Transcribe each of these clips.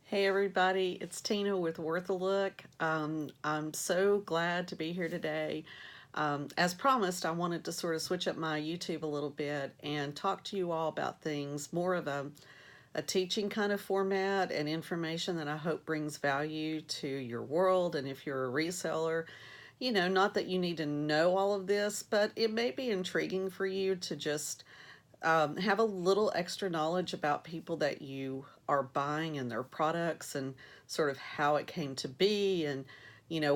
Hey everybody, it's Tina with Worth a Look. I'm so glad to be here today. As promised, I wanted to sort of switch up my YouTube a little bit and talk to you all about things more of a teaching kind of format and information that I hope brings value to your world. And if you're a reseller, not that you need to know all of this, but it may be intriguing for you to just have a little extra knowledge about people that you are buying and their products and sort of how it came to be and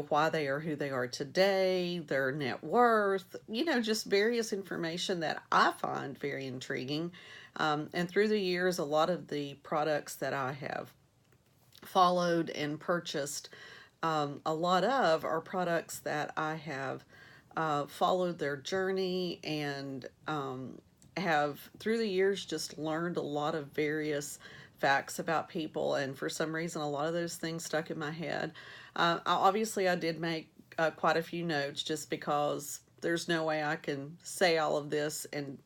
why they are who they are today, their net worth, just various information that I find very intriguing. And through the years, a lot of the products that I have followed and purchased, a lot of are products that I have followed their journey and have through the years just learned a lot of various facts about people, and for some reason a lot of those things stuck in my head. Obviously I did make quite a few notes just because there's no way I can say all of this and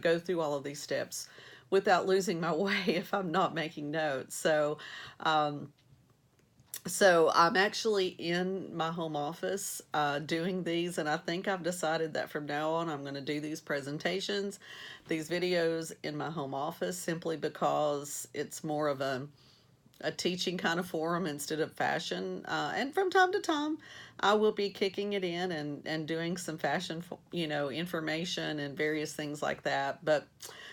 go through all of these steps without losing my way if I'm not making notes. Um, so I'm actually in my home office doing these, and I think I've decided that from now on I'm going to do these presentations, these videos in my home office, simply because it's more of a teaching kind of forum instead of fashion. And from time to time, I will be kicking it in and doing some fashion, information and various things like that. But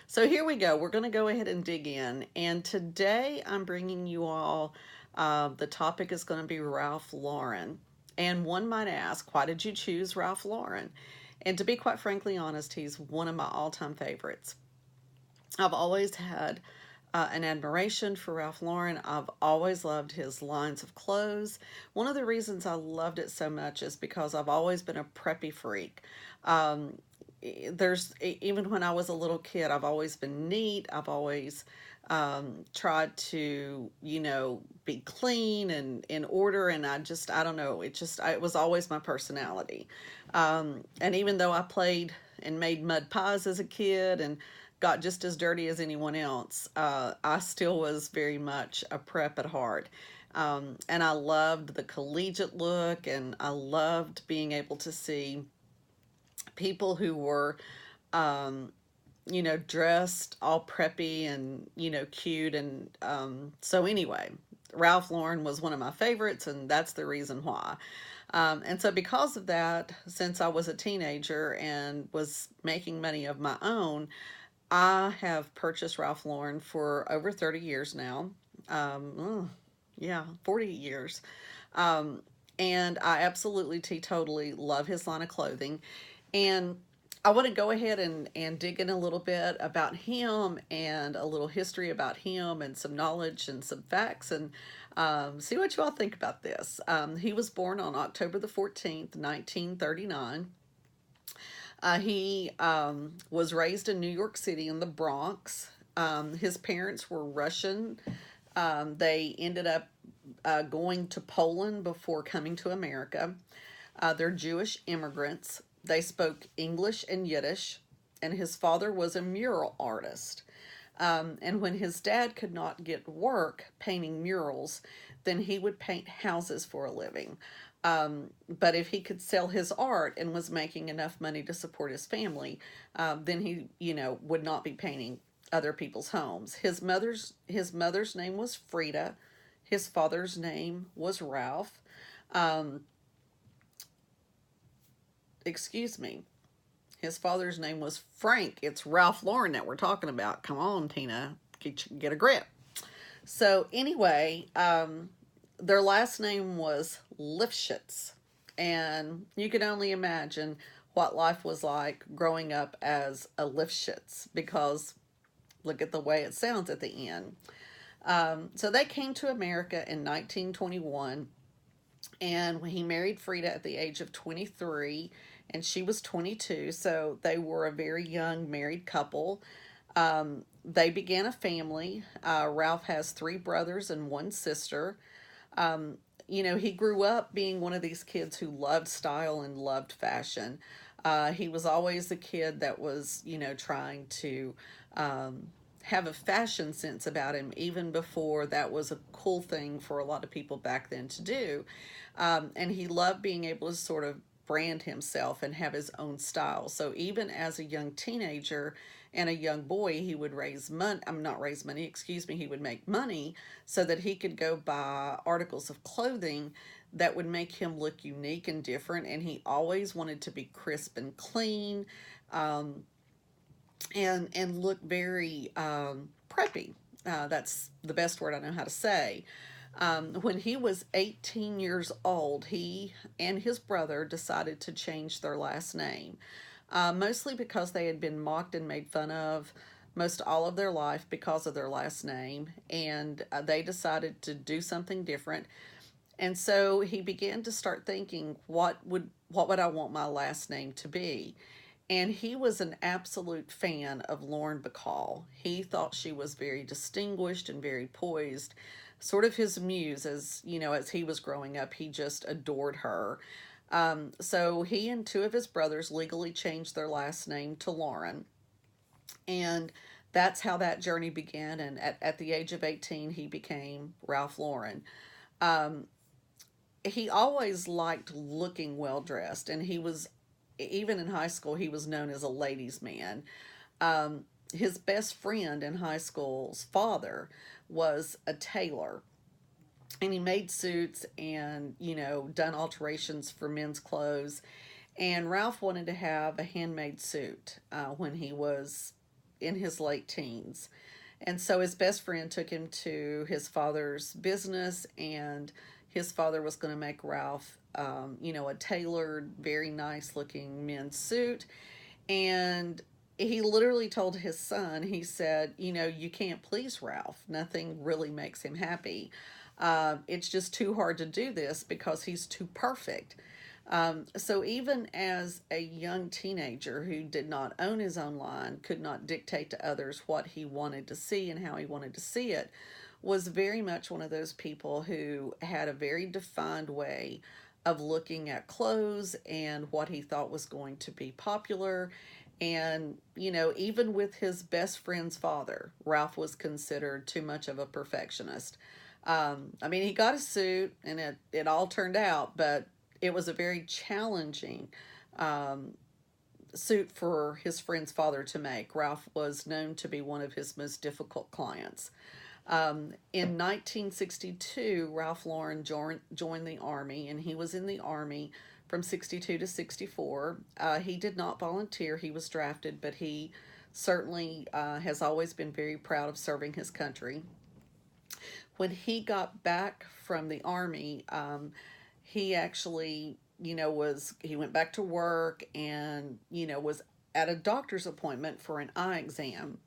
so here we go. We're going to go ahead and dig in. And today I'm bringing you all, the topic is going to be Ralph Lauren. And one might ask, why did you choose Ralph Lauren? And to be quite frankly honest, he's one of my all time favorites. I've always had an admiration for Ralph Lauren. I've always loved his lines of clothes. One of the reasons I loved it so much is because I've always been a preppy freak. Um, there's even when I was a little kid, I've always been neat. I've always tried to, be clean and in order. And I don't know, it was always my personality. And even though I played and made mud pies as a kid and got just as dirty as anyone else, I still was very much a prep at heart. And I loved the collegiate look, and I loved being able to see people who were, um, dressed all preppy and, cute. And so, anyway, Ralph Lauren was one of my favorites, and that's the reason why. And so, because of that, since I was a teenager and was making money of my own, I have purchased Ralph Lauren for over 30 years now. Yeah, 40 years. Um, and I absolutely teetotally love his line of clothing. And I want to go ahead and dig in a little bit about him and a little history about him and some knowledge and some facts and see what you all think about this. He was born on October the 14th, 1939. He was raised in New York City in the Bronx. His parents were Russian. They ended up going to Poland before coming to America. They're Jewish immigrants. They spoke English and Yiddish, and his father was a mural artist. And when his dad could not get work painting murals, then he would paint houses for a living. But if he could sell his art and was making enough money to support his family, then he, would not be painting other people's homes. His mother's name was Frida. His father's name was Ralph. Um, excuse me. His father's name was Frank. It's Ralph Lauren that we're talking about. Come on, Tina, get a grip. So anyway, their last name was Lifshitz, and you can only imagine what life was like growing up as a Lifshitz, because look at the way it sounds at the end. So they came to America in 1921, and he married Frida at the age of 23, and she was 22. So they were a very young married couple. They began a family. Ralph has three brothers and one sister. Um, he grew up being one of these kids who loved style and loved fashion. He was always the kid that was, trying to have a fashion sense about him, even before that was a cool thing for a lot of people back then to do. And he loved being able to sort of brand himself and have his own style. So even as a young teenager and a young boy, he would raise money. I'm not raise money, excuse me. He would make money so that he could go buy articles of clothing that would make him look unique and different. And he always wanted to be crisp and clean, um, and look very preppy. That's the best word I know how to say. When he was 18 years old, he and his brother decided to change their last name, mostly because they had been mocked and made fun of most all of their life because of their last name, and they decided to do something different. And so he began to start thinking, what would I want my last name to be? And he was an absolute fan of Lauren Bacall. He thought she was very distinguished and very poised, sort of his muse. As you know, as he was growing up, he just adored her. So he and two of his brothers legally changed their last name to Lauren, and that's how that journey began. And at the age of 18, he became Ralph Lauren. Um, he always liked looking well dressed, and he was, even in high school, he was known as a ladies' man. His best friend in high school's father was a tailor, and he made suits and, done alterations for men's clothes. And Ralph wanted to have a handmade suit when he was in his late teens. And so his best friend took him to his father's business, and his father was going to make Ralph, a tailored, very nice looking men's suit. And he literally told his son, he said, you can't please Ralph. Nothing really makes him happy. It's just too hard to do this because he's too perfect. So even as a young teenager who did not own his own line, could not dictate to others what he wanted to see and how he wanted to see it, was very much one of those people who had a very defined way of looking at clothes and what he thought was going to be popular. And, even with his best friend's father, Ralph was considered too much of a perfectionist. I mean, he got a suit and it all turned out, but it was a very challenging um, suit for his friend's father to make. Ralph was known to be one of his most difficult clients. In 1962, Ralph Lauren joined the Army, and he was in the Army from 62 to 64. He did not volunteer, he was drafted, but he certainly has always been very proud of serving his country. When he got back from the Army, he actually, he went back to work and, was at a doctor's appointment for an eye exam.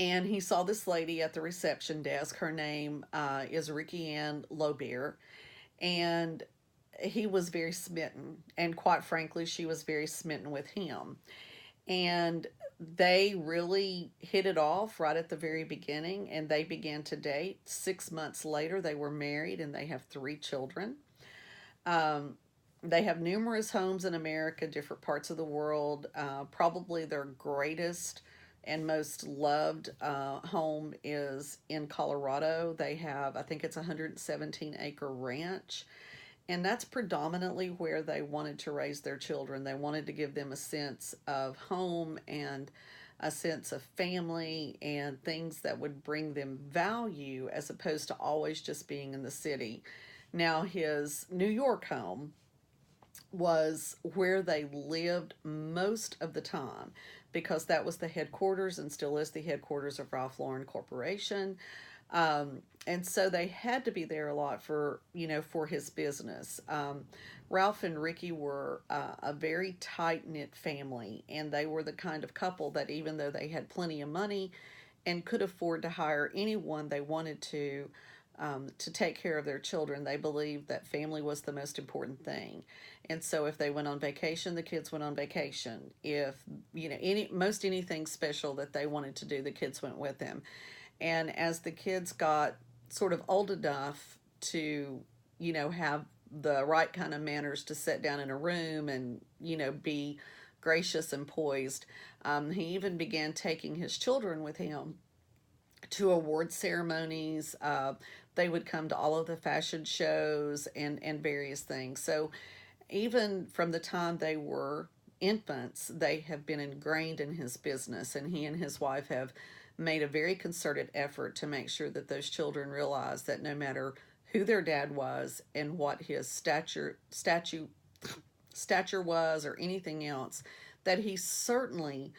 And he saw this lady at the reception desk. Her name is Ricky Ann Lobier. And he was very smitten. And quite frankly, she was very smitten with him. And they really hit it off right at the very beginning, and they began to date. 6 months later, they were married, and they have 3 children. Um, they have numerous homes in America, different parts of the world. Probably their greatest and most loved home is in Colorado. They have, I think it's a 117-acre ranch, and that's predominantly where they wanted to raise their children. They wanted to give them a sense of home and a sense of family and things that would bring them value as opposed to always just being in the city. Now, his New York home was where they lived most of the time because that was the headquarters and still is the headquarters of Ralph Lauren Corporation. And so they had to be there a lot for, for his business. Ralph and Ricky were a very tight knit family, and they were the kind of couple that even though they had plenty of money and could afford to hire anyone they wanted to take care of their children, they believed that family was the most important thing. And so if they went on vacation, the kids went on vacation. If, anything special that they wanted to do, the kids went with them. And as the kids got sort of old enough to, have the right kind of manners to sit down in a room and, be gracious and poised. He even began taking his children with him to award ceremonies. They would come to all of the fashion shows and various things. So even from the time they were infants, they have been ingrained in his business, and he and his wife have made a very concerted effort to make sure that those children realize that no matter who their dad was and what his stature was or anything else, that he certainly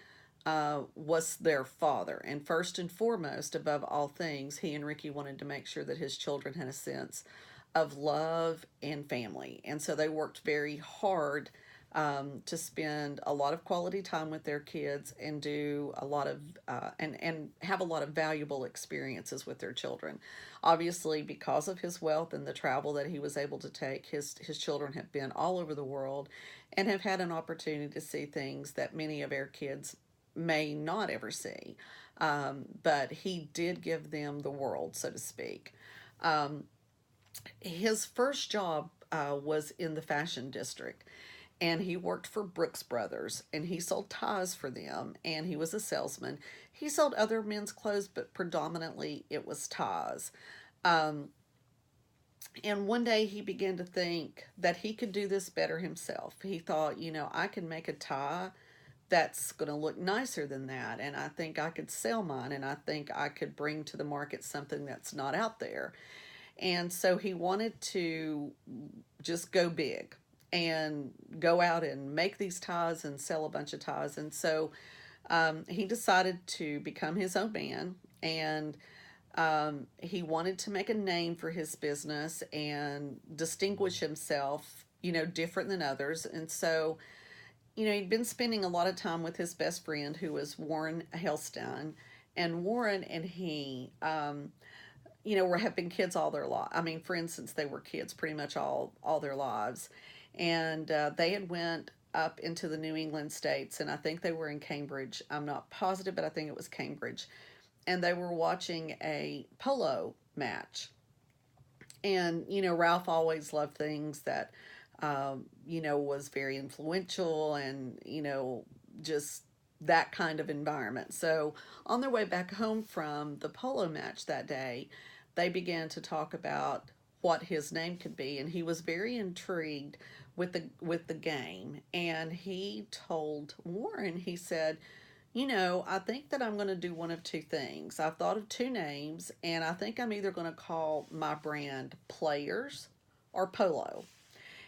was their father. And first and foremost, above all things, he and Ricky wanted to make sure that his children had a sense of love and family. And so they worked very hard to spend a lot of quality time with their kids and do a lot of and have a lot of valuable experiences with their children. Obviously, because of his wealth and the travel that he was able to take, his children have been all over the world and have had an opportunity to see things that many of our kids may not ever see. But he did give them the world, so to speak. Um, his first job was in the fashion district, and he worked for Brooks Brothers, and he sold ties for them, and he was a salesman. He sold other men's clothes, but predominantly it was ties. Um, and one day he began to think that he could do this better himself. He thought, I can make a tie that's going to look nicer than that, and I think I could sell mine, and I think I could bring to the market something that's not out there. And so he wanted to just go big and go out and make these ties and sell a bunch of ties. And so he decided to become his own man, and he wanted to make a name for his business and distinguish himself, different than others. And so, he'd been spending a lot of time with his best friend, who was Warren Hellstein. And Warren and he, were have been kids all their life. I mean, for instance, they were kids pretty much all their lives, and they had went up into the New England states, and I think they were in Cambridge. I'm not positive, but I think it was Cambridge, and they were watching a polo match. And Ralph always loved things that was very influential, and just that kind of environment. So on their way back home from the polo match that day, they began to talk about what his name could be, and he was very intrigued with the game. And he told Warren, he said, I think that I'm going to do one of two things. I've thought of two names, and I think I'm either going to call my brand Players or Polo.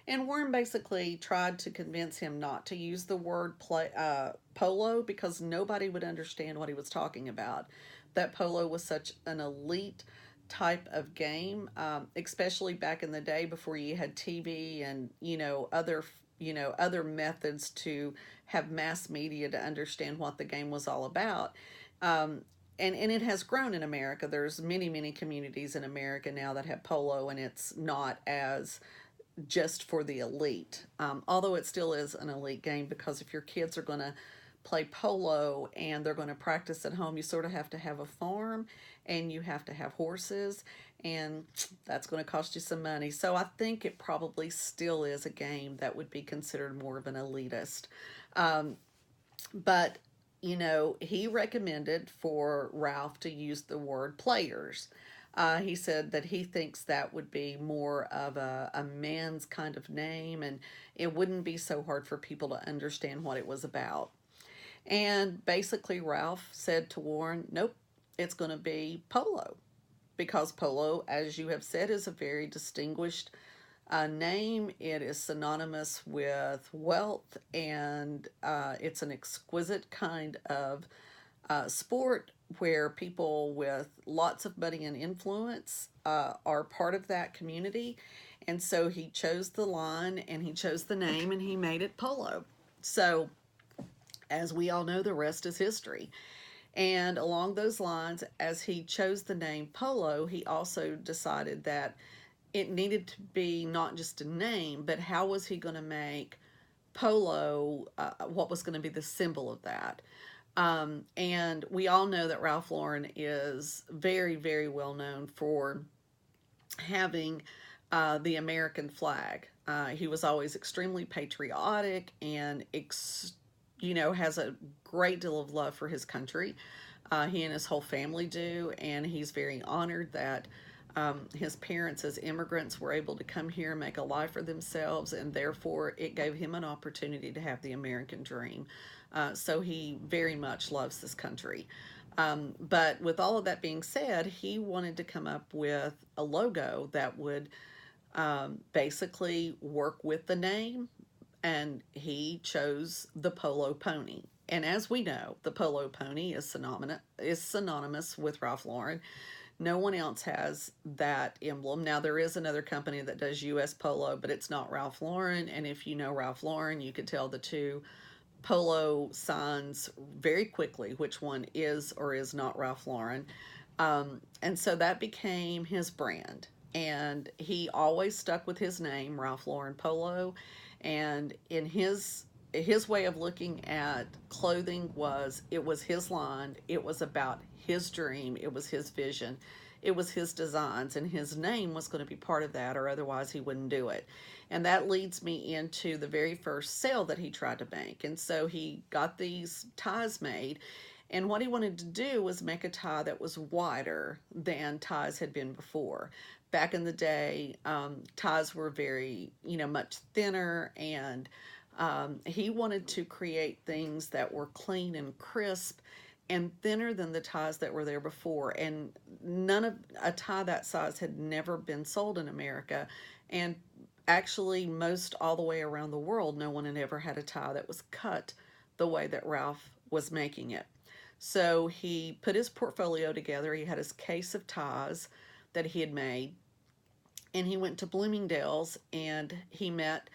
And Warren basically tried to convince him not to use the word polo, because nobody would understand what he was talking about. That polo was such an elite type of game, especially back in the day before you had TV and other methods to have mass media to understand what the game was all about. Um, and it has grown in America. There's many communities in America now that have polo, and it's not as just for the elite. Although it still is an elite game, because if your kids are going to play polo and they're going to practice at home, you sort of have to have a farm and you have to have horses, and that's going to cost you some money. So I think it probably still is a game that would be considered more of an elitist. Um, but he recommended for Ralph to use the word Players. He said that he thinks that would be more of a man's kind of name, and it wouldn't be so hard for people to understand what it was about. And basically, Ralph said to Warren, nope, it's going to be Polo, because Polo, as you have said, is a very distinguished name. It is synonymous with wealth, and it's an exquisite kind of sport where people with lots of money and influence are part of that community. And so he chose the line, and he chose the name, and he made it Polo. So, as we all know, the rest is history. And along those lines, as he chose the name Polo, he also decided that it needed to be not just a name, but how was he going to make polo, what was going to be the symbol of that. And we all know that Ralph Lauren is very well known for having the American flag. He was always extremely patriotic and has a great deal of love for his country. He and his whole family do, and he's very honored that his parents, as immigrants, were able to come here and make a life for themselves, and therefore it gave him an opportunity to have the American dream. So he very much loves this country. But with all of that being said, he wanted to come up with a logo that would basically work with the name, and he chose the Polo Pony. And as we know, the Polo Pony is synonymous with Ralph Lauren. No one else has that emblem. Now, there is another company that does US Polo, but it's not Ralph Lauren. And if you know Ralph Lauren, you could tell the two polo signs very quickly which one is or is not Ralph Lauren. And so that became his brand. And he always stuck with his name, Ralph Lauren Polo. And in his way of looking at clothing was, it was his line, it was about his dream, it was his vision, it was his designs, and his name was going to be part of that, or otherwise he wouldn't do it. And that leads me into the very first sale that he tried to make. And so he got these ties made, and what he wanted to do was make a tie that was wider than ties had been before. Back in the day, ties were very, much thinner, and he wanted to create things that were clean and crisp and thinner than the ties that were there before. And none of a tie that size had never been sold in America. And actually, most all the way around the world, no one had ever had a tie that was cut the way that Ralph was making it. So he put his portfolio together. He had his case of ties that he had made, and he went to Bloomingdale's and he met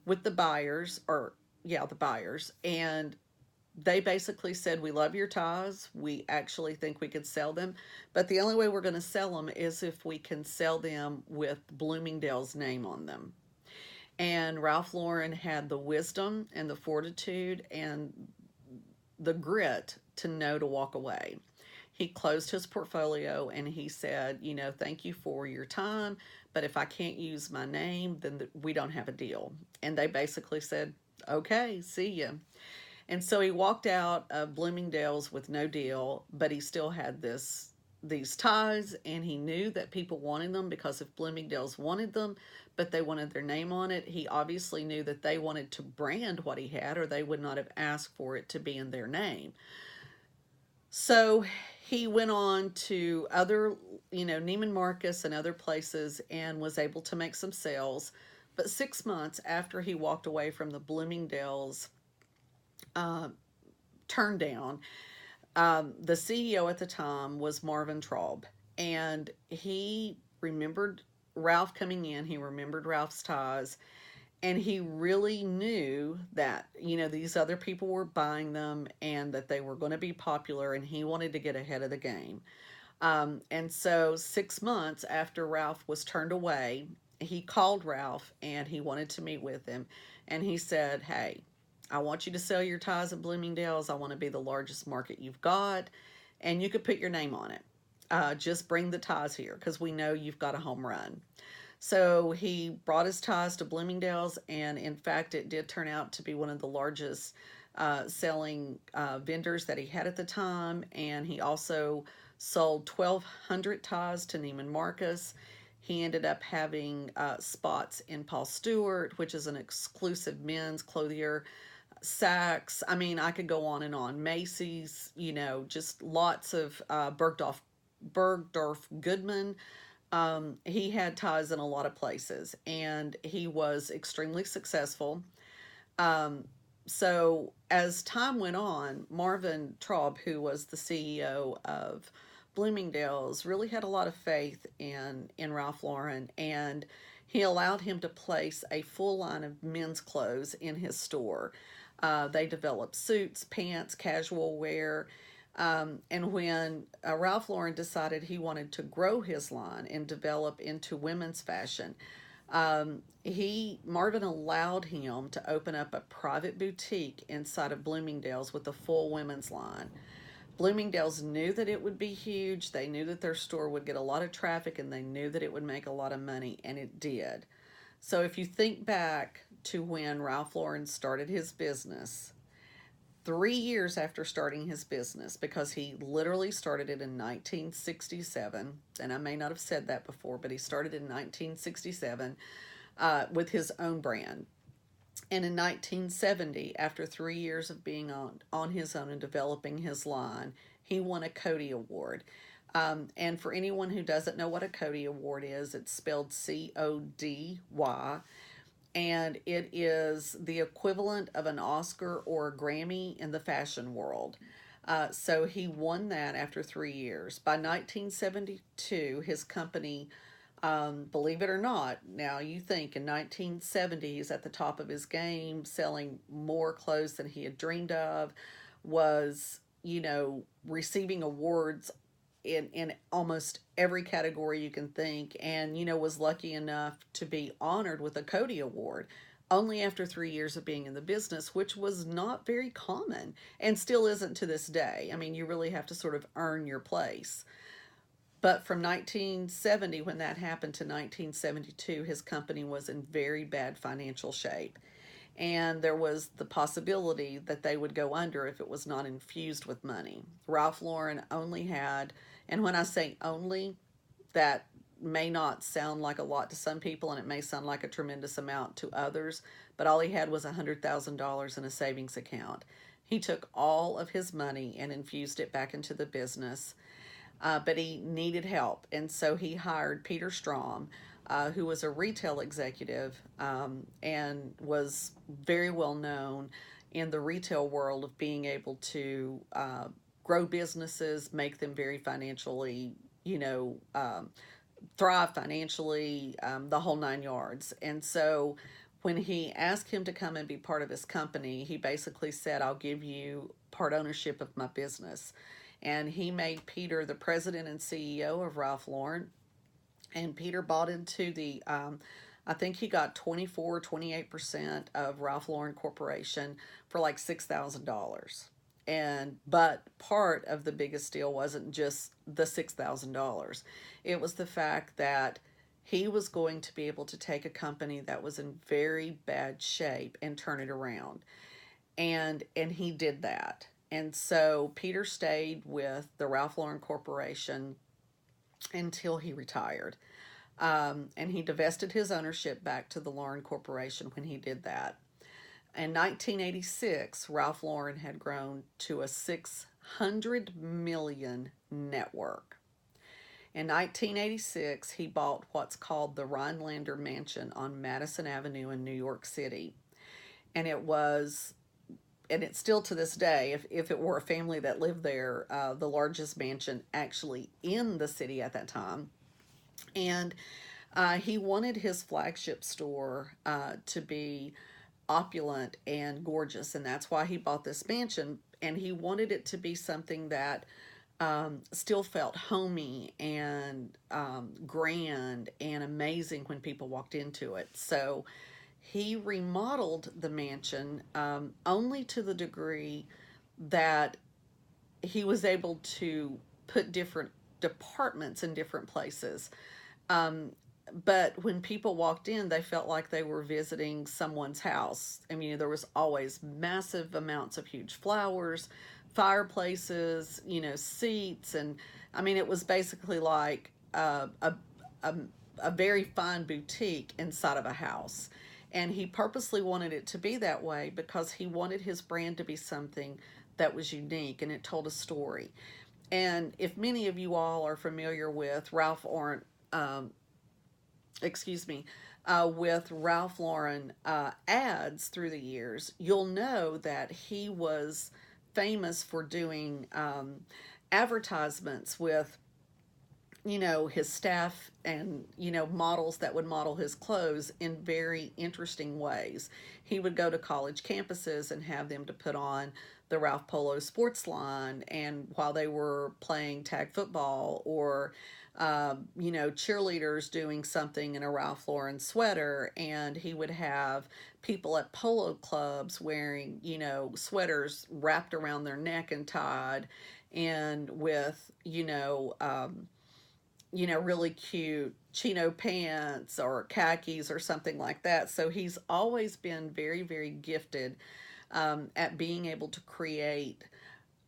with the buyers, the buyers, and they basically said, "We love your ties. We actually think we could sell them, but the only way we're going to sell them is if we can sell them with Bloomingdale's name on them." And Ralph Lauren had the wisdom and the fortitude and the grit to know to walk away. He closed his portfolio and he said, "Thank you for your time, but if I can't use my name, then we don't have a deal." And they basically said, "Okay, see you." And so he walked out of Bloomingdale's with no deal, but he still had these ties, and he knew that people wanted them, because if Bloomingdale's wanted them, but they wanted their name on it, he obviously knew that they wanted to brand what he had, or they would not have asked for it to be in their name. So he went on to other, Neiman Marcus and other places, and was able to make some sales. But 6 months after he walked away from the Bloomingdale's turn down, the CEO at the time was Marvin Traub, and he remembered Ralph coming in. He remembered Ralph's ties, and he really knew that, these other people were buying them and that they were going to be popular, and he wanted to get ahead of the game. And so 6 months after Ralph was turned away, he called Ralph and he wanted to meet with him. And he said, "Hey, I want you to sell your ties at Bloomingdale's. I want to be the largest market you've got, and you could put your name on it. Just bring the ties here, because we know you've got a home run." So he brought his ties to Bloomingdale's, and in fact, it did turn out to be one of the largest selling vendors that he had at the time. And he also sold 1,200 ties to Neiman Marcus. He ended up having spots in Paul Stewart, which is an exclusive men's clothier. Saks. I mean, I could go on and on. Macy's, just lots of Bergdorf Goodman. He had ties in a lot of places, and he was extremely successful. So as time went on, Marvin Traub, who was the CEO of Bloomingdale's, really had a lot of faith in Ralph Lauren, and he allowed him to place a full line of men's clothes in his store. They developed suits, pants, casual wear. And when Ralph Lauren decided he wanted to grow his line and develop into women's fashion, Marvin allowed him to open up a private boutique inside of Bloomingdale's with a full women's line. Bloomingdale's knew that it would be huge. They knew that their store would get a lot of traffic, and they knew that it would make a lot of money, and it did. So if you think back to when Ralph Lauren started his business, 3 years after starting his business, because he literally started it in 1967, and I may not have said that before, but he started in 1967 with his own brand. And in 1970, after 3 years of being on his own and developing his line, he won a Cody Award. And for anyone who doesn't know what a Cody Award is, it's spelled CODY, and it is the equivalent of an Oscar or a Grammy in the fashion world. So he won that after 3 years. By 1972, his company, believe it or not, now you think in 1970s at the top of his game, selling more clothes than he had dreamed of, was, receiving awards in almost every category you can think, and was lucky enough to be honored with a Cody Award only after 3 years of being in the business, which was not very common and still isn't to this day. I mean, you really have to sort of earn your place. But from 1970, when that happened, to 1972, his company was in very bad financial shape. And there was the possibility that they would go under if it was not infused with money. Ralph Lauren only had, and when I say only, that may not sound like a lot to some people, and it may sound like a tremendous amount to others, but all he had was $100,000 in a savings account. He took all of his money and infused it back into the business, but he needed help, and so he hired Peter Strom, who was a retail executive, and was very well known in the retail world of being able to grow businesses, make them very financially, thrive financially, the whole 9 yards. And so when he asked him to come and be part of his company, he basically said, I'll give you part ownership of my business. And he made Peter the president and CEO of Ralph Lauren. And Peter bought into I think he got 24, 28% of Ralph Lauren Corporation for like $6,000. But part of the biggest deal wasn't just the $6,000. It was the fact that he was going to be able to take a company that was in very bad shape and turn it around. And he did that. And so Peter stayed with the Ralph Lauren Corporation until he retired. And he divested his ownership back to the Lauren Corporation when he did that. In 1986, Ralph Lauren had grown to a 600 million network. In 1986, he bought what's called the Rhinelander Mansion on Madison Avenue in New York City. And it's still to this day, if it were a family that lived there, the largest mansion actually in the city at that time. And he wanted his flagship store to be opulent and gorgeous, and that's why he bought this mansion. And he wanted it to be something that still felt homey and grand and amazing when people walked into it. So he remodeled the mansion, only to the degree that he was able to put different departments in different places. But when people walked in, they felt like they were visiting someone's house. I mean, there was always massive amounts of huge flowers, fireplaces, seats. And I mean, it was basically like a very fine boutique inside of a house. And he purposely wanted it to be that way because he wanted his brand to be something that was unique and it told a story. And if many of you all are familiar with Ralph Lauren, with Ralph Lauren ads through the years, you'll know that he was famous for doing advertisements with his staff and, models that would model his clothes in very interesting ways. He would go to college campuses and have them to put on the Ralph Polo sports line, and while they were playing tag football, or cheerleaders doing something in a Ralph Lauren sweater, and he would have people at polo clubs wearing, sweaters wrapped around their neck and tied, and with, really cute chino pants or khakis or something like that. So he's always been very, very gifted at being able to create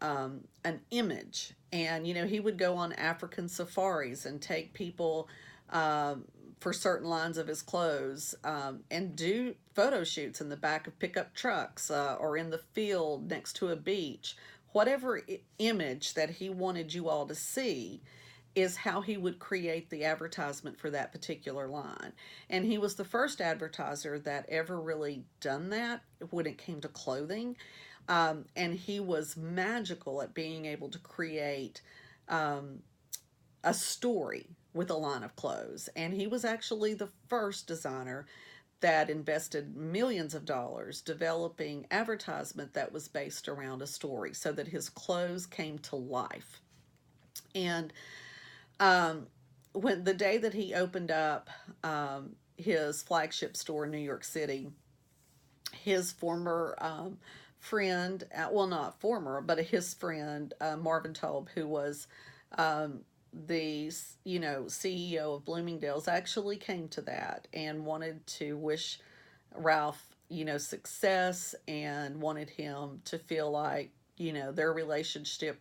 an image. And, he would go on African safaris and take people for certain lines of his clothes and do photo shoots in the back of pickup trucks or in the field next to a beach. Whatever image that he wanted you all to see is how he would create the advertisement for that particular line. And he was the first advertiser that ever really done that when it came to clothing. And he was magical at being able to create a story with a line of clothes. And he was actually the first designer that invested millions of dollars developing advertisement that was based around a story so that his clothes came to life. And um, when the day that he opened up his flagship store in New York City, his former friend, well, not former, but his friend, Marvin Taub, who was the CEO of Bloomingdale's, actually came to that and wanted to wish Ralph success, and wanted him to feel like their relationship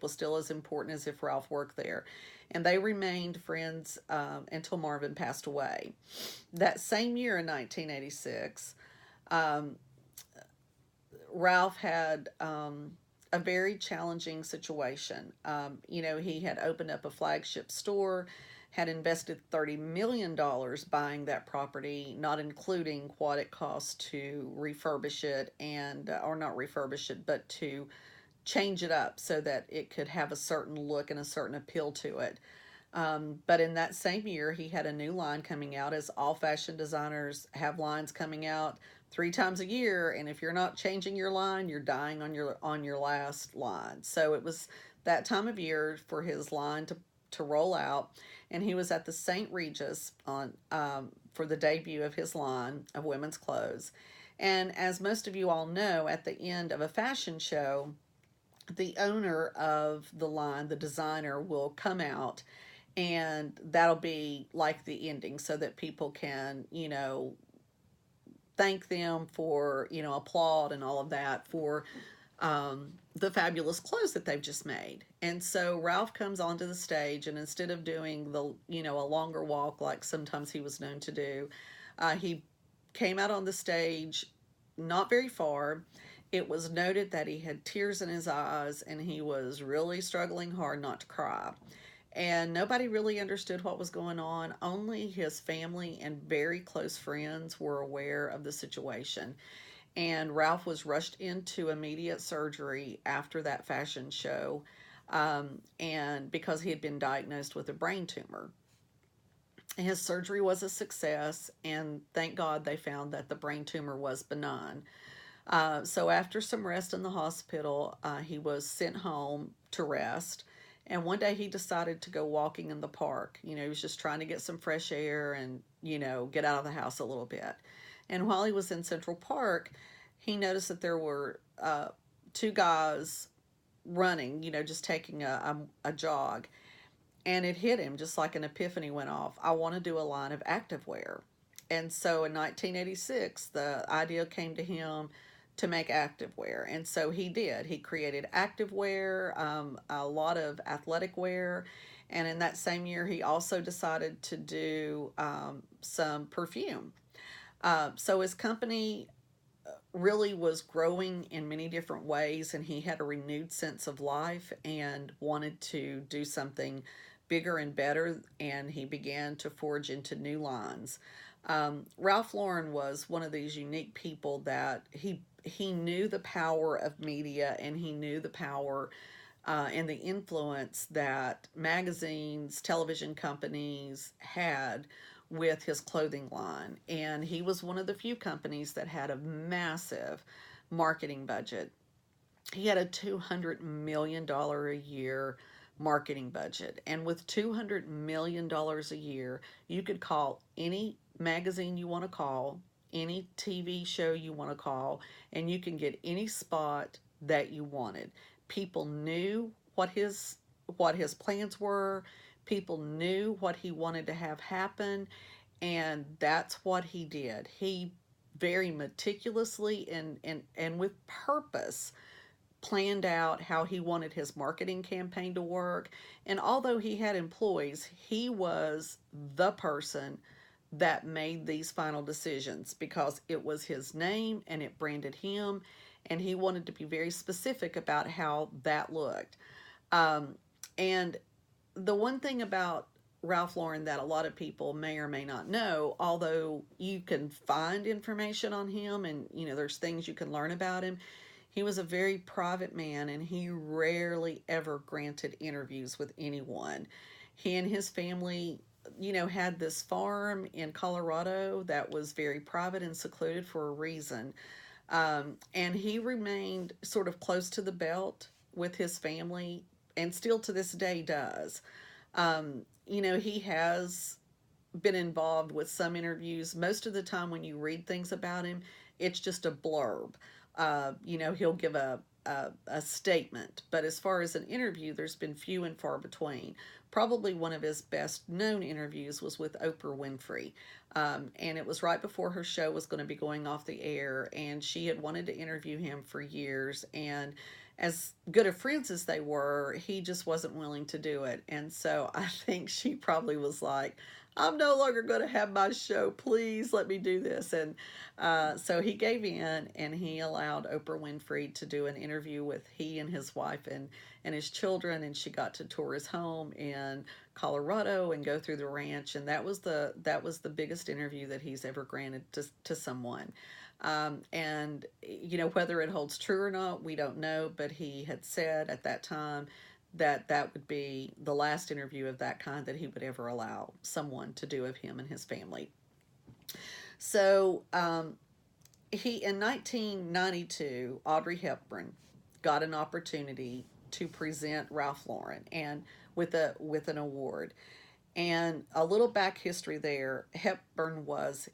was still as important as if Ralph worked there. And they remained friends until Marvin passed away. That same year in 1986, um, Ralph had a very challenging situation. He had opened up a flagship store, had invested $30 million buying that property, not including what it cost to refurbish it or not refurbish it, but to change it up so that it could have a certain look and a certain appeal to it. But in that same year, he had a new line coming out, as all fashion designers have lines coming out 3 times a year, and if you're not changing your line, you're dying on your last line. So it was that time of year for his line to roll out, and he was at the St. Regis on for the debut of his line of women's clothes. And as most of you all know, at the end of a fashion show, the owner of the line, the designer, will come out, and that'll be like the ending so that people can thank them for applaud and all of that for the fabulous clothes that they've just made. And so Ralph comes onto the stage, and instead of doing the a longer walk like sometimes he was known to do, he came out on the stage not very far. It was noted that he had tears in his eyes and he was really struggling hard not to cry. And nobody really understood what was going on. Only his family and very close friends were aware of the situation. And Ralph was rushed into immediate surgery after that fashion show, and because he had been diagnosed with a brain tumor. His surgery was a success, and thank God they found that the brain tumor was benign. So after some rest in the hospital, he was sent home to rest. And one day he decided to go walking in the park. He was just trying to get some fresh air and, get out of the house a little bit. And while he was in Central Park, he noticed that there were 2 guys running, just taking a jog. And it hit him just like an epiphany went off. I want to do a line of activewear. And so in 1986, the idea came to him to make activewear. And so he did. He created activewear, a lot of athletic wear. And in that same year, he also decided to do some perfume. So his company really was growing in many different ways, and he had a renewed sense of life and wanted to do something bigger and better, and he began to forge into new lines. Ralph Lauren was one of these unique people that he knew the power of media, and he knew the power and the influence that magazines, television companies had with his clothing line. And he was one of the few companies that had a massive marketing budget. He had a $200 million a year marketing budget. And with $200 million a year, you could call any magazine you want to call, any TV show you want to call, and you can get any spot that you wanted. People knew what his plans were. People knew what he wanted to have happen, and that's what he did. He very meticulously and with purpose planned out how he wanted his marketing campaign to work. And although he had employees, he was the person that made these final decisions because it was his name and it branded him, and he wanted to be very specific about how that looked. Um, and the one thing about Ralph Lauren that a lot of people may or may not know, although you can find information on him and there's things you can learn about him, he was a very private man and he rarely ever granted interviews with anyone. He and his family, had this farm in Colorado that was very private and secluded for a reason. And he remained sort of close to the belt with his family and still to this day does. He has been involved with some interviews. Most of the time, when you read things about him, it's just a blurb. He'll give a statement, but as far as an interview, there's been few and far between. Probably one of his best known interviews was with Oprah Winfrey. And it was right before her show was going to be going off the air, and she had wanted to interview him for years. And as good of friends as they were, he just wasn't willing to do it. And so I think she probably was like, I'm no longer going to have my show. Please let me do this. And so he gave in and he allowed Oprah Winfrey to do an interview with he and his wife and his children. And she got to tour his home in Colorado and go through the ranch. And that was the biggest interview that he's ever granted to someone. And whether it holds true or not, we don't know. But he had said at that time that that would be the last interview of that kind that he would ever allow someone to do of him and his family. So he in 1992, Audrey Hepburn got an opportunity to present Ralph Lauren and with an award. And a little back history there, Hepburn was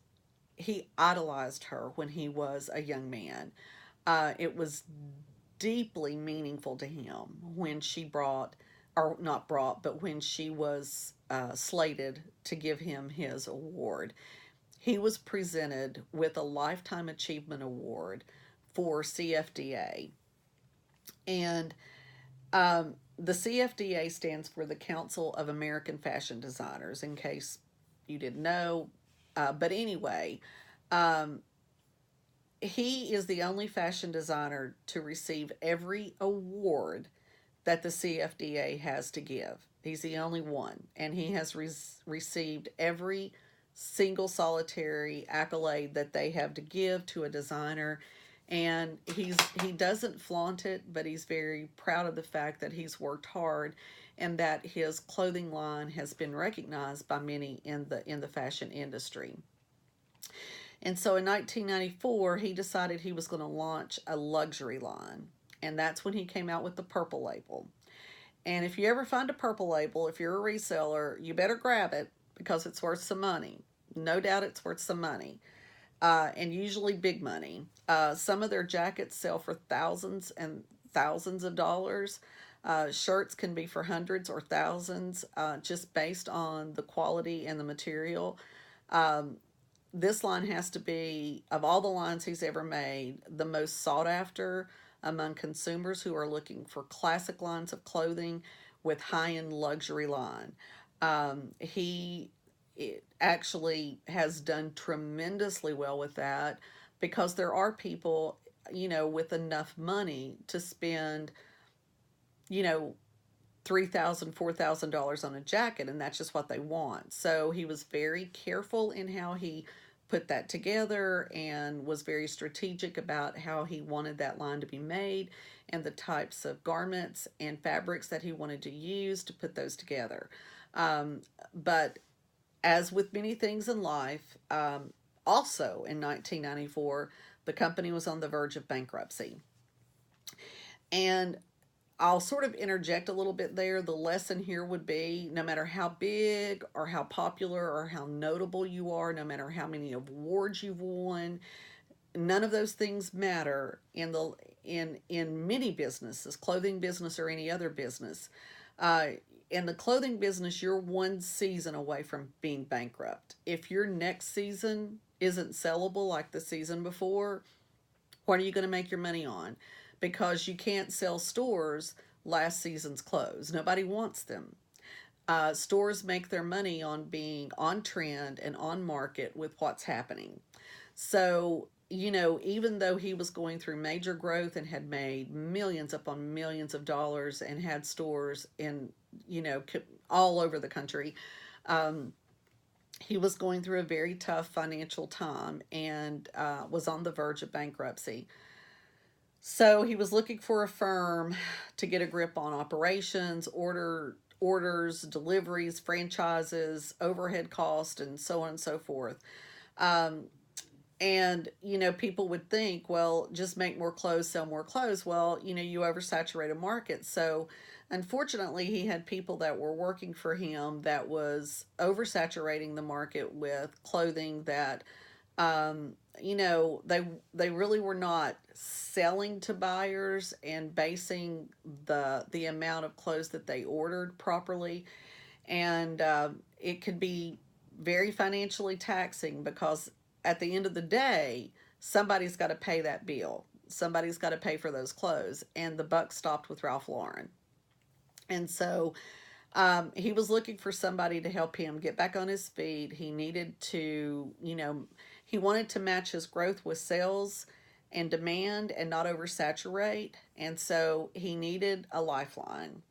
he idolized her when he was a young man. It was deeply meaningful to him when she brought, or not brought, but when she was slated to give him his award. He was presented with a Lifetime Achievement Award for CFDA. And the CFDA stands for the Council of American Fashion Designers, in case you didn't know. But anyway, um, he is the only fashion designer to receive every award that the CFDA has to give. He's the only one, and he has received every single solitary accolade that they have to give to a designer. And he doesn't flaunt it, but he's very proud of the fact that he's worked hard and that his clothing line has been recognized by many in the fashion industry. And so in 1994, he decided he was going to launch a luxury line. And that's when he came out with the Purple Label. And if you ever find a Purple Label, if you're a reseller, you better grab it because it's worth some money. No doubt it's worth some money. And usually big money. Some of their jackets sell for thousands and thousands of dollars. Shirts can be for hundreds or thousands, just based on the quality and the material. This line has to be, of all the lines he's ever made, the most sought after among consumers who are looking for classic lines of clothing with high-end luxury line. He actually has done tremendously well with that because there are people, with enough money to spend, you know, $3,000, $4,000 on a jacket, and that's just what they want. So he was very careful in how he put that together and was very strategic about how he wanted that line to be made and the types of garments and fabrics that he wanted to use to put those together. But as with many things in life, also in 1994, the company was on the verge of bankruptcy. And I'll sort of interject a little bit there. The lesson here would be no matter how big or how popular or how notable you are, no matter how many awards you've won, none of those things matter in many businesses, clothing business or any other business. In the clothing business, you're one season away from being bankrupt. If your next season isn't sellable like the season before, what are you going to make your money on? Because you can't sell stores last season's clothes. Nobody wants them. Stores make their money on being on trend and on market with what's happening. So, even though he was going through major growth and had made millions upon millions of dollars and had stores in, all over the country, um, he was going through a very tough financial time and was on the verge of bankruptcy. So he was looking for a firm to get a grip on operations, orders, deliveries, franchises, overhead cost, and so on and so forth. Um, and people would think, well, just make more clothes, sell more clothes. Well, you oversaturate a market. So unfortunately, he had people that were working for him that was oversaturating the market with clothing that um, they really were not selling to buyers and basing the amount of clothes that they ordered properly. And it could be very financially taxing because at the end of the day, somebody's got to pay that bill. Somebody's got to pay for those clothes. And the buck stopped with Ralph Lauren. And so he was looking for somebody to help him get back on his feet. He needed to, he wanted to match his growth with sales and demand and not oversaturate. And so he needed a lifeline.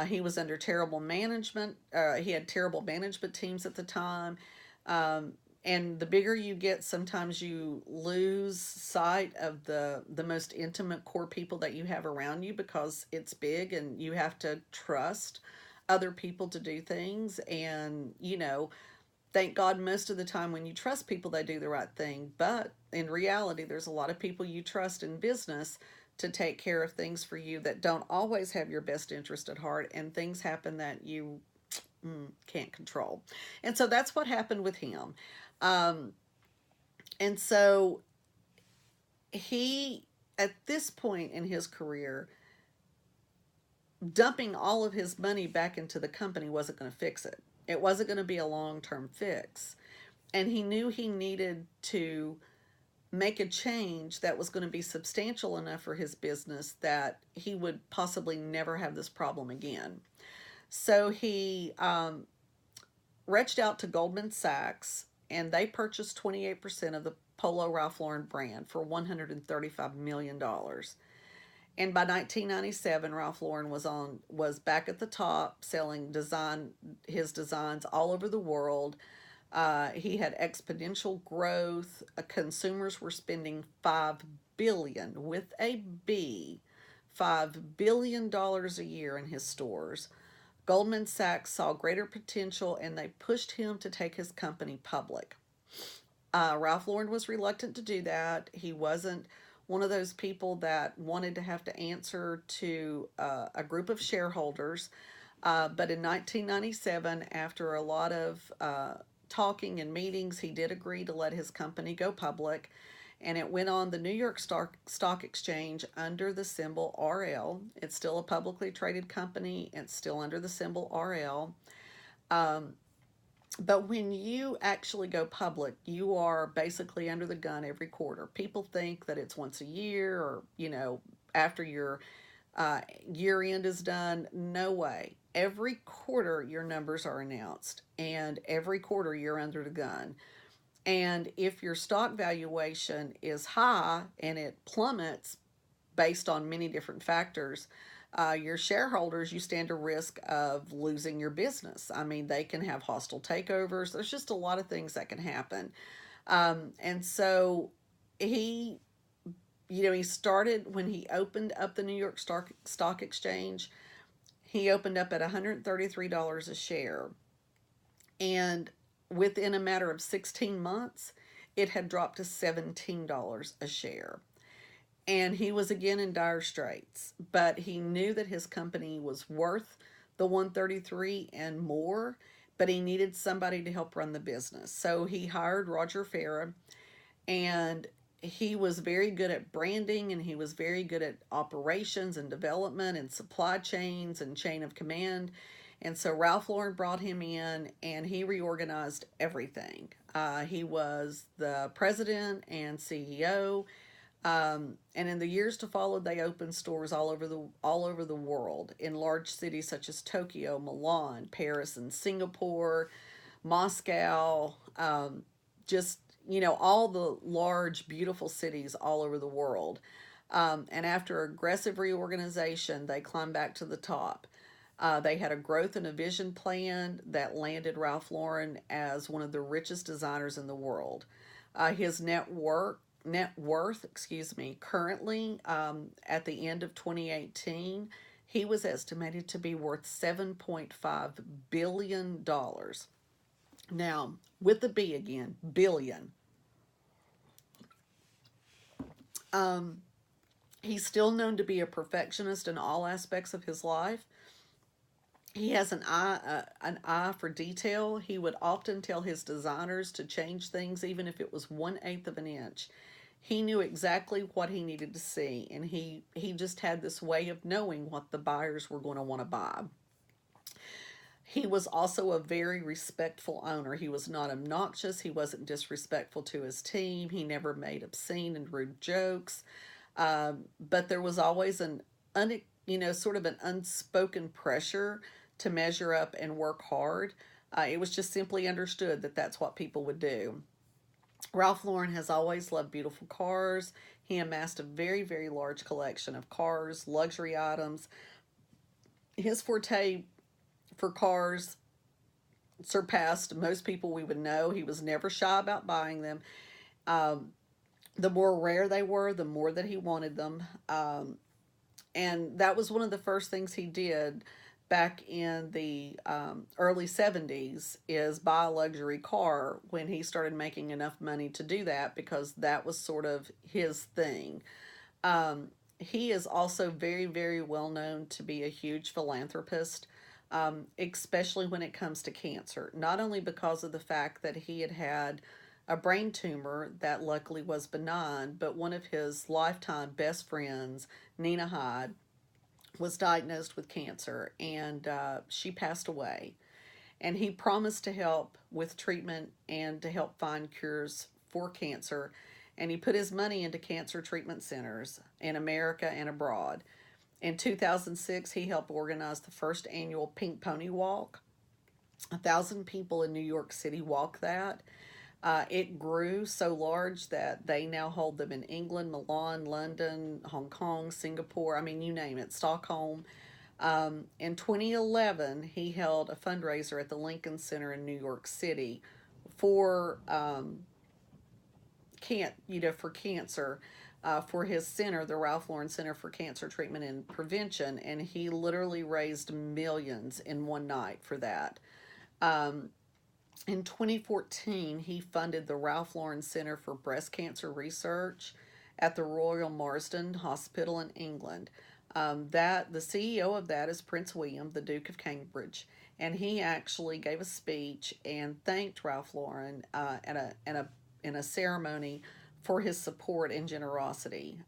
He was under terrible management. He had terrible management teams at the time. Um, and the bigger you get, sometimes you lose sight of the most intimate core people that you have around you because it's big and you have to trust other people to do things. And, thank God most of the time when you trust people, they do the right thing. But in reality, there's a lot of people you trust in business to take care of things for you that don't always have your best interest at heart, and things happen that you can't control. And so that's what happened with him. Um, and so he, at this point in his career, dumping all of his money back into the company wasn't going to fix it. It wasn't going to be a long term fix. And he knew he needed to make a change that was going to be substantial enough for his business that he would possibly never have this problem again. So he reached out to Goldman Sachs and they purchased 28% of the Polo Ralph Lauren brand for $135 million. And by 1997, Ralph Lauren was back at the top, selling his designs all over the world. He had exponential growth. Consumers were spending $5 with a B, $5 billion a year in his stores. Goldman Sachs saw greater potential and they pushed him to take his company public. Ralph Lauren was reluctant to do that. He wasn't one of those people that wanted to have to answer to a group of shareholders. But in 1997, after a lot of talking and meetings, he did agree to let his company go public. And it went on the New York Stock Exchange under the symbol RL. It's still a publicly traded company. It's still under the symbol RL. But when you actually go public, you are basically under the gun every quarter. People think that it's once a year or, after your year end is done. No way. Every quarter, your numbers are announced, and every quarter, you're under the gun. And if your stock valuation is high and it plummets based on many different factors, your shareholders, you stand a risk of losing your business. I mean, they can have hostile takeovers. There's just a lot of things that can happen. And so he, he started when he opened up the New York Stock Exchange. He opened up at $133 a share. And within a matter of 16 months, it had dropped to $17 a share. And he was again in dire straits, but he knew that his company was worth the 133 and more, but he needed somebody to help run the business. So he hired Roger Farah, and he was very good at branding, and he was very good at operations and development and supply chains and chain of command. And so Ralph Lauren brought him in and he reorganized everything. He was the president and CEO. And in the years to follow, they opened stores all over the world in large cities such as Tokyo, Milan, Paris, and Singapore, Moscow. Just all the large, beautiful cities all over the world. And after aggressive reorganization, they climbed back to the top. They had a growth and a vision plan that landed Ralph Lauren as one of the richest designers in the world. His net worth, excuse me, currently at the end of 2018, he was estimated to be worth $7.5 billion. Now, with the B again, billion. Um, he's still known to be a perfectionist in all aspects of his life. He has an eye for detail. He would often tell his designers to change things even if it was 1/8 of an inch. He knew exactly what he needed to see, and he just had this way of knowing what the buyers were going to want to buy. He was also a very respectful owner. He was not obnoxious. He wasn't disrespectful to his team. He never made obscene and rude jokes. But there was always sort of an unspoken pressure to measure up and work hard. It was just simply understood that that's what people would do. Ralph Lauren has always loved beautiful cars. He amassed a very, very large collection of cars, luxury items. His forte for cars surpassed most people we would know. He was never shy about buying them. Um, the more rare they were, the more that he wanted them. And that was one of the first things he did back in the early 70s is buy a luxury car when he started making enough money to do that because that was sort of his thing. He is also very, very well known to be a huge philanthropist, especially when it comes to cancer. Not only because of the fact that he had had a brain tumor that luckily was benign, but one of his lifetime best friends, Nina Hyde, was diagnosed with cancer and she passed away. And he promised to help with treatment and to help find cures for cancer. And he put his money into cancer treatment centers in America and abroad. In 2006, he helped organize the first annual Pink Pony Walk. 1,000 people in New York City walked that. It grew so large that they now hold them in England, Milan, London, Hong Kong, Singapore, I mean, you name it, Stockholm. In 2011, he held a fundraiser at the Lincoln Center in New York City for for cancer, for his center, the Ralph Lauren Center for Cancer Treatment and Prevention, and he literally raised millions in one night for that. Um, in 2014, he funded the Ralph Lauren Center for Breast Cancer Research at the Royal Marsden Hospital in England. That the CEO of that is Prince William, the Duke of Cambridge, and he actually gave a speech and thanked Ralph Lauren in a ceremony for his support and generosity.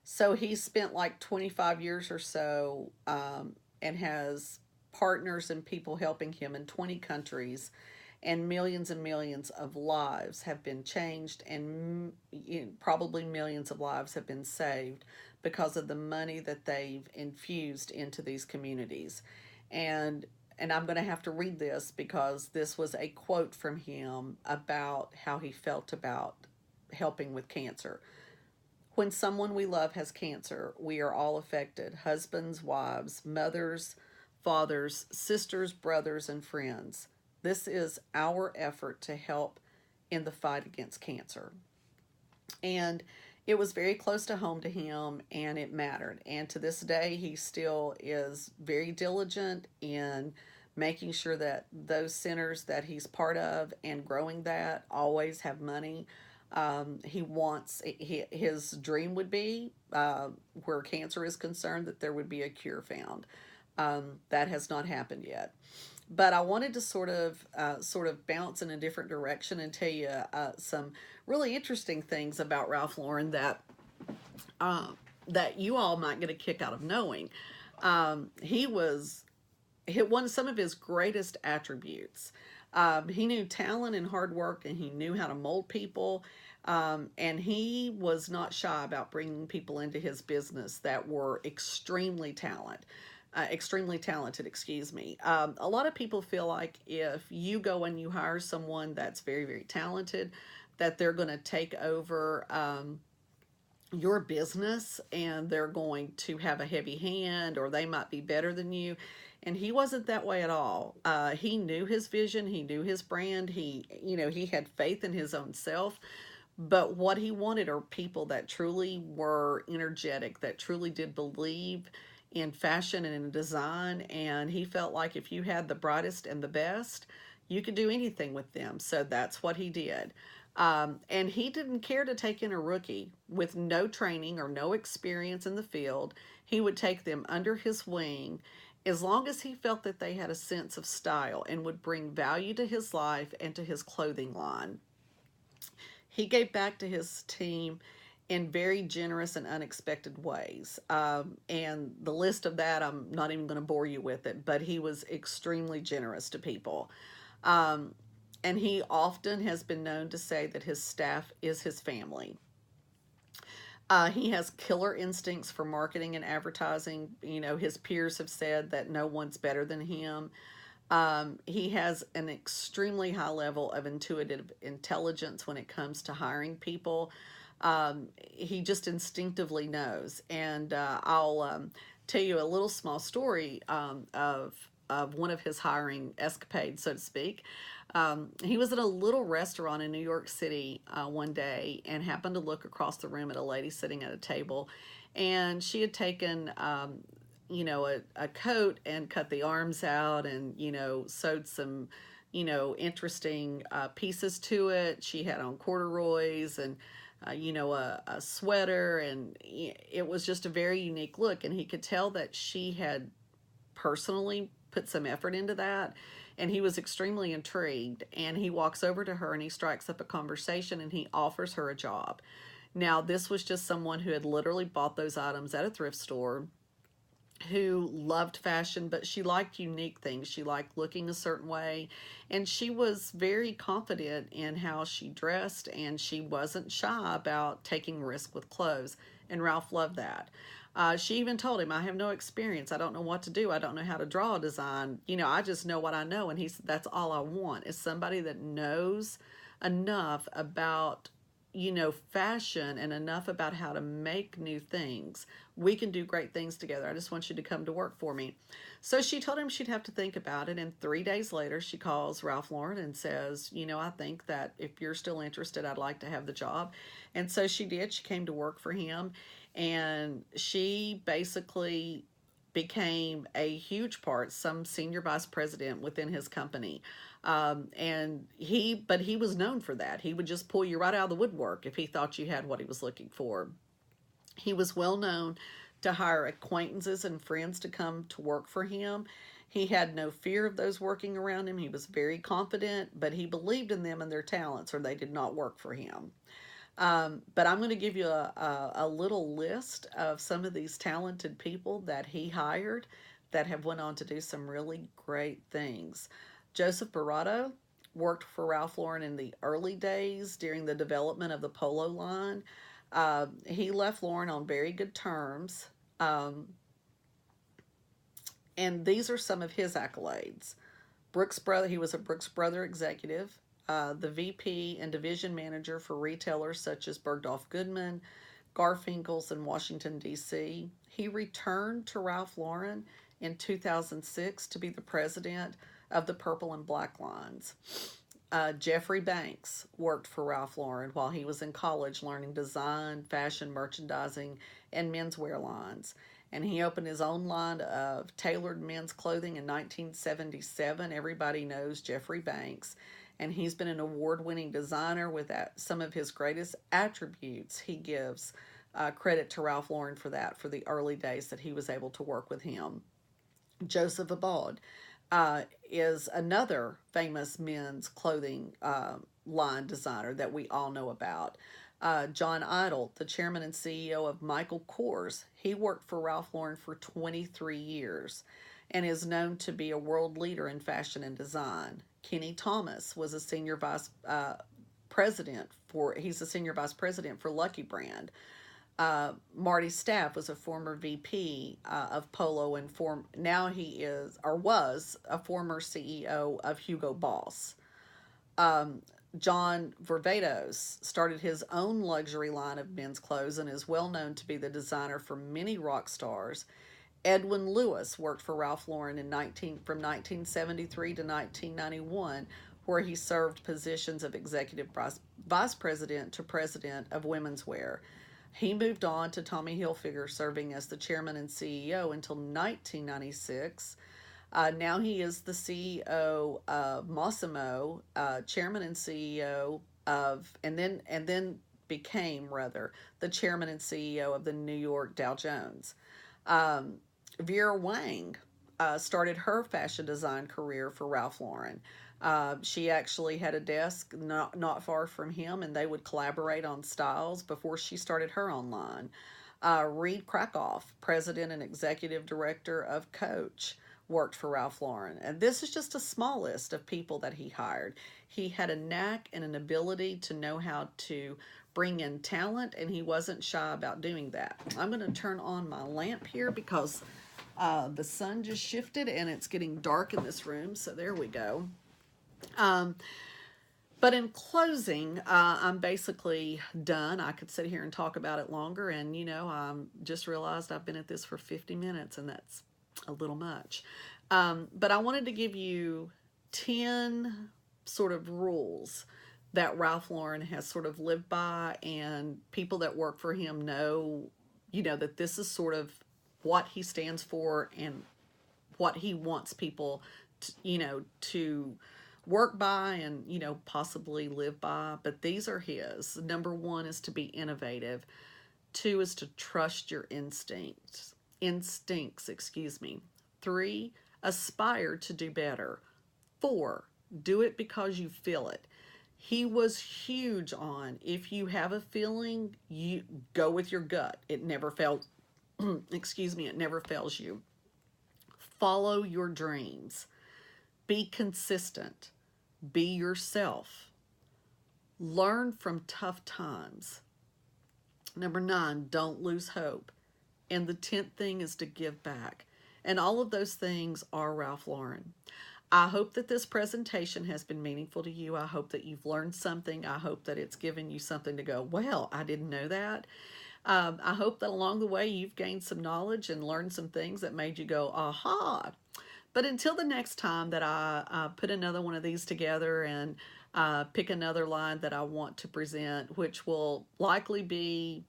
So he spent like 25 years or so and has partners and people helping him in 20 countries, and millions of lives have been changed, and probably millions of lives have been saved because of the money that they've infused into these communities. And I'm going to have to read this because this was a quote from him about how he felt about helping with cancer. When someone we love has cancer, we are all affected: husbands, wives, mothers, fathers, sisters, brothers, and friends. This is our effort to help in the fight against cancer. And it was very close to home to him and it mattered. And to this day, he still is very diligent in making sure that those centers that he's part of and growing that always have money. His dream would be, where cancer is concerned, that there would be a cure found. That has not happened yet. But I wanted to sort of bounce in a different direction and tell you some really interesting things about Ralph Lauren uh, that you all might get a kick out of knowing. He was hit one of some of his greatest attributes. He knew talent and hard work, and he knew how to mold people. And he was not shy about bringing people into his business that were extremely talented, excuse me. A lot of people feel like if you go and you hire someone that's very, very talented, that they're going to take over your business and they're going to have a heavy hand or they might be better than you. And he wasn't that way at all. He knew his vision, he knew his brand, he had faith in his own self. But what he wanted are people that truly were energetic, that truly did believe in fashion and in design. And he felt like if you had the brightest and the best, you could do anything with them. So that's what he did. And he didn't care to take in a rookie with no training or no experience in the field. He would take them under his wing as long as he felt that they had a sense of style and would bring value to his life and to his clothing line. He gave back to his team in very generous and unexpected ways. And the list of that, I'm not even going to bore you with it, but he was extremely generous to people. Um, and he often has been known to say that his staff is his family. He has killer instincts for marketing and advertising. His peers have said that no one's better than him. He has an extremely high level of intuitive intelligence when it comes to hiring people. He just instinctively knows. And I'll tell you a little small story of one of his hiring escapades, so to speak. He was at a little restaurant in New York City one day and happened to look across the room at a lady sitting at a table. And she had taken a coat and cut the arms out and, sewed some, interesting pieces to it. She had on corduroys and, a sweater, and it was just a very unique look. And he could tell that she had personally put some effort into that. And he was extremely intrigued. And he walks over to her and he strikes up a conversation and he offers her a job. Now, this was just someone who had literally bought those items at a thrift store, who loved fashion, but she liked unique things. She liked looking a certain way, and she was very confident in how she dressed, and she wasn't shy about taking risk with clothes. And Ralph loved that. She even told him, "I have no experience. I don't know what to do. I don't know how to draw a design. I just know what I know." And he said, "That's all I want is somebody that knows enough about fashion and enough about how to make new things. We can do great things together. I just want you to come to work for me." So she told him she'd have to think about it. And 3 days later, she calls Ralph Lauren and says, "I think that if you're still interested, I'd like to have the job." And so she did. She came to work for him. And she basically became a huge part, some senior vice president within his company. But he was known for that. He would just pull you right out of the woodwork if he thought you had what he was looking for. He was well known to hire acquaintances and friends to come to work for him. He had no fear of those working around him. He was very confident, but he believed in them and their talents, or they did not work for him. But I'm going to give you a little list of some of these talented people that he hired that have went on to do some really great things. Joseph Barato worked for Ralph Lauren in the early days during the development of the Polo line. He left Lauren on very good terms. And these are some of his accolades. Brooks Brother, he was a Brooks Brother executive, the VP and division manager for retailers such as Bergdorf Goodman, Garfinkel's in Washington, D.C. He returned to Ralph Lauren in 2006 to be the president of the Purple and Black lines. Jeffrey Banks worked for Ralph Lauren while he was in college learning design, fashion, merchandising, and menswear lines. And he opened his own line of tailored men's clothing in 1977. Everybody knows Jeffrey Banks. And he's been an award-winning designer with some of his greatest attributes. He gives credit to Ralph Lauren for that, for the early days that he was able to work with him. Joseph Abad is another famous men's clothing line designer that we all know about. John Idle, the chairman and CEO of Michael Kors, he worked for Ralph Lauren for 23 years and is known to be a world leader in fashion and design. Kenny Thomas was a senior vice president he's a senior vice president for Lucky Brand. Marty Staff was a former VP of Polo and now he is or was a former CEO of Hugo Boss. John Varvatos started his own luxury line of men's clothes and is well known to be the designer for many rock stars. Edwin Lewis worked for Ralph Lauren from 1973 to 1991, where he served positions of executive vice president to president of women's wear. He moved on to Tommy Hilfiger, serving as the chairman and CEO until 1996. Now he is the CEO of Mossimo, chairman and CEO of, and then became rather the chairman and CEO of the New York Dow Jones. Vera Wang started her fashion design career for Ralph Lauren. She actually had a desk not far from him, and they would collaborate on styles before she started her own line. Reed Krakoff, president and executive director of Coach, worked for Ralph Lauren. And this is just a small list of people that he hired. He had a knack and an ability to know how to bring in talent, and he wasn't shy about doing that. I'm going to turn on my lamp here because the sun just shifted and it's getting dark in this room. So there we go. But in closing, I'm basically done. I could sit here and talk about it longer, and I just realized I've been at this for 50 minutes, and that's a little much. But I wanted to give you 10 sort of rules that Ralph Lauren has sort of lived by, and people that work for him know, that this is sort of what he stands for and what he wants people to work by and, possibly live by. But these are his. Number 1 is to be innovative. 2 is to trust your instincts, 3, aspire to do better. 4, do it because you feel it. He was huge on, if you have a feeling, you go with your gut. It never fails. It never fails you. Follow your dreams. Be consistent. Be yourself. Learn from tough times. Number 9, don't lose hope. And the 10th thing is to give back. And all of those things are Ralph Lauren. I hope that this presentation has been meaningful to you. I hope that you've learned something. I hope that it's given you something to go, well, I didn't know that. I hope that along the way you've gained some knowledge and learned some things that made you go, aha. But until the next time that I put another one of these together and pick another line that I want to present, which will likely be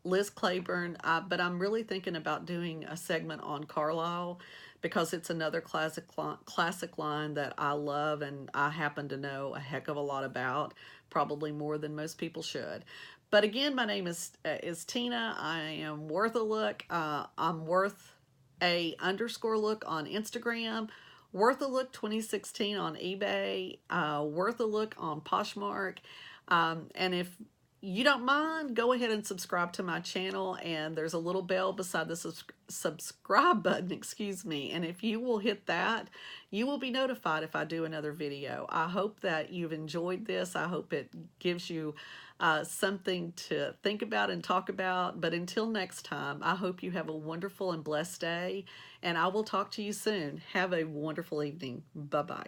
Liz Claiborne, but I'm really thinking about doing a segment on Carlisle because it's another classic line that I love and I happen to know a heck of a lot about, probably more than most people should. But again, my name is Tina. I am Worth a Look. I'm Worth a _look on Instagram, Worth a Look 2016 on eBay, Worth a Look on Poshmark. And if you don't mind, go ahead and subscribe to my channel, and there's a little bell beside the subscribe button, and if you will hit that, you will be notified if I do another video. I hope that you've enjoyed this. I hope it gives you something to think about and talk about. But until next time, I hope you have a wonderful and blessed day, and I will talk to you soon. Have a wonderful evening. Bye-bye.